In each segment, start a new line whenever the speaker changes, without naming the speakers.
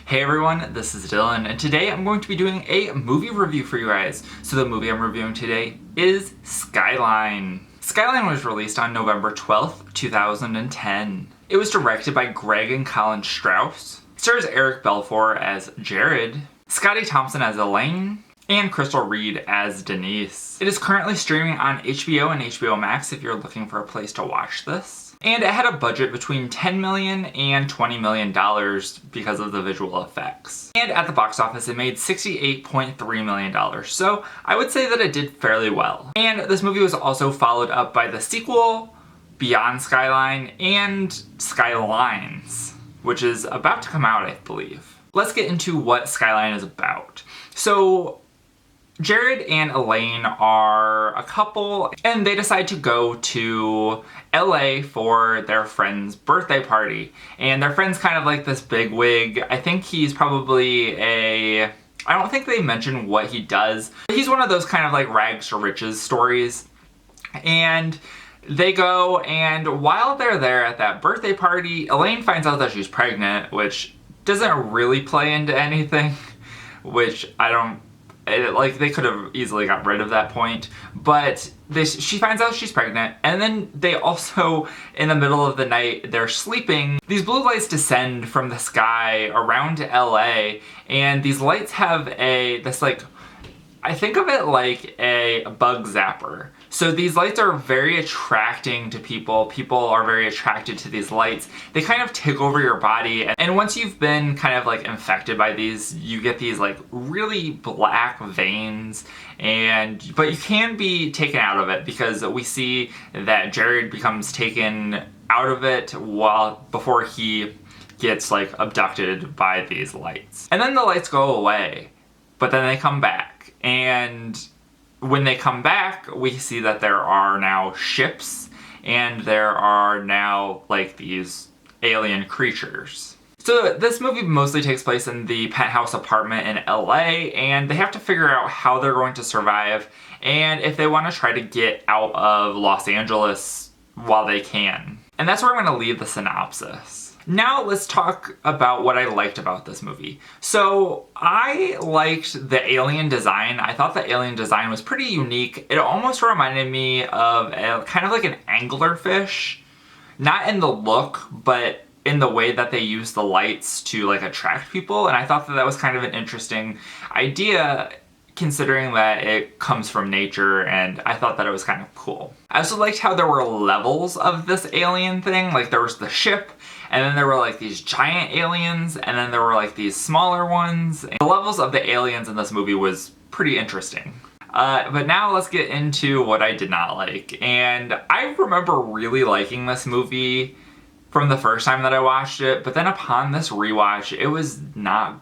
Hey everyone, this is Dylan, and today I'm going to be doing a movie review for you guys. So the movie I'm reviewing today is Skyline. Skyline was released on November 12th, 2010. It was directed by Greg and Colin Strauss. It stars Eric Balfour as Jared, Scotty Thompson as Elaine, and Crystal Reed as Denise. It is currently streaming on HBO and HBO Max if you're looking for a place to watch this. And it had a budget between $10 million and $20 million because of the visual effects. And at the box office, it made $68.3 million. So I would say that it did fairly well. And this movie was also followed up by the sequel, Beyond Skyline, and Skylines, which is about to come out, I believe. Let's get into what Skyline is about. So Jared and Elaine are a couple, and they decide to go to LA for their friend's birthday party. And their friend's kind of like this bigwig. I think he's probably I don't think they mention what he does. He's one of those kind of like rags to riches stories. And they go, and while they're there at that birthday party, Elaine finds out that she's pregnant, which doesn't really play into anything, which they could have easily got rid of that point, but she finds out she's pregnant, and then they also, in the middle of the night, they're sleeping. These blue lights descend from the sky around LA, and these lights have I think of it like a bug zapper. So these lights are very attracting to people. People are very attracted to these lights. They kind of take over your body, and once you've been kind of like infected by these, you get these like really black veins, but you can be taken out of it, because we see that Jared becomes taken out of it before he gets like abducted by these lights. And then the lights go away, but then they come back. And when they come back, we see that there are now ships, and there are now like these alien creatures. So this movie mostly takes place in the penthouse apartment in LA, and they have to figure out how they're going to survive, and if they want to try to get out of Los Angeles while they can. And that's where I'm going to leave the synopsis. Now let's talk about what I liked about this movie. So I liked the alien design. I thought the alien design was pretty unique. It almost reminded me of kind of like an anglerfish. Not in the look, but in the way that they use the lights to like attract people. And I thought that was kind of an interesting idea, considering that it comes from nature, and I thought that it was kind of cool. I also liked how there were levels of this alien thing. Like there was the ship, and then there were like these giant aliens, and then there were like these smaller ones. And the levels of the aliens in this movie was pretty interesting. But now let's get into what I did not like. And I remember really liking this movie from the first time that I watched it, but then upon this rewatch, it was not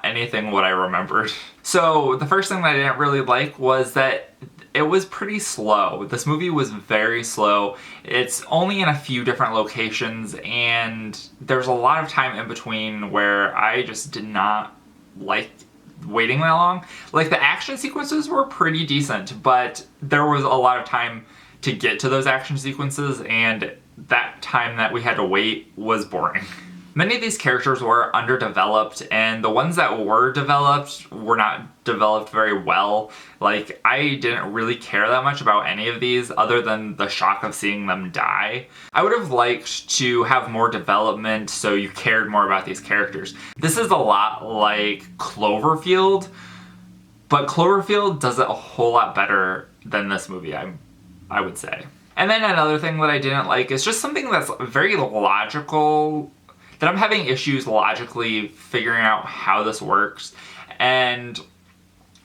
anything what I remembered. So the first thing that I didn't really like was that it was pretty slow. This movie was very slow. It's only in a few different locations, and there's a lot of time in between where I just did not like waiting that long. Like the action sequences were pretty decent, but there was a lot of time to get to those action sequences, and that time that we had to wait was boring. Many of these characters were underdeveloped, and the ones that were developed were not developed very well. Like, I didn't really care that much about any of these other than the shock of seeing them die. I would have liked to have more development so you cared more about these characters. This is a lot like Cloverfield, but Cloverfield does it a whole lot better than this movie, I would say. And then another thing that I didn't like is just something that's very logical, that I'm having issues logically figuring out how this works. And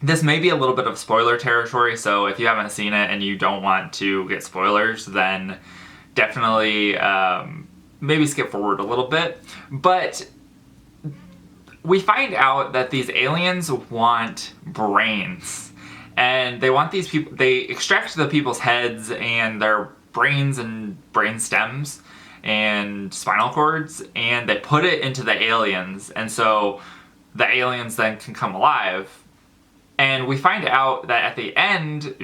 this may be a little bit of spoiler territory, so if you haven't seen it and you don't want to get spoilers, then definitely maybe skip forward a little bit. But we find out that these aliens want brains, and they want these people, they extract the people's heads and their brains and brain stems and spinal cords, and they put it into the aliens, and so the aliens then can come alive. And we find out that at the end,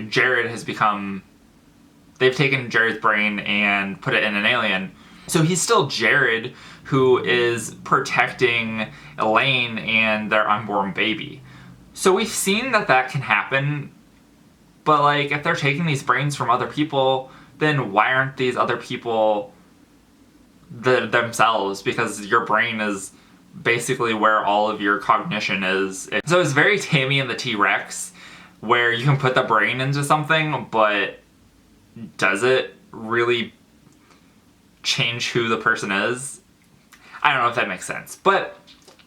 they've taken Jared's brain and put it in an alien. So he's still Jared who is protecting Elaine and their unborn baby. So we've seen that that can happen, but like if they're taking these brains from other people, then why aren't these other people themselves? Because your brain is basically where all of your cognition is. So it's very Tammy and the T-Rex, where you can put the brain into something, but does it really change who the person is? I don't know if that makes sense. But,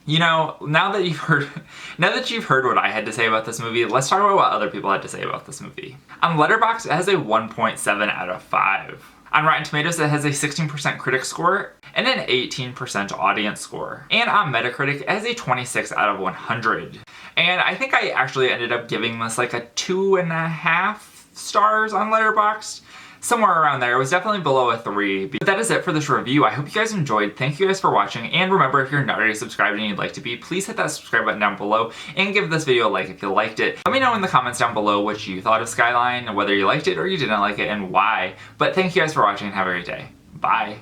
you know, now that you've heard what I had to say about this movie, let's talk about what other people had to say about this movie. On Letterboxd, it has a 1.7 out of 5. On Rotten Tomatoes, it has a 16% critic score and an 18% audience score. And on Metacritic, it has a 26 out of 100. And I think I actually ended up giving this like a 2.5 stars on Letterboxd. Somewhere around there. It was definitely below a 3. But that is it for this review. I hope you guys enjoyed. Thank you guys for watching. And remember, if you're not already subscribed and you'd like to be, please hit that subscribe button down below and give this video a like if you liked it. Let me know in the comments down below what you thought of Skyline, whether you liked it or you didn't like it, and why. But thank you guys for watching and have a great day. Bye.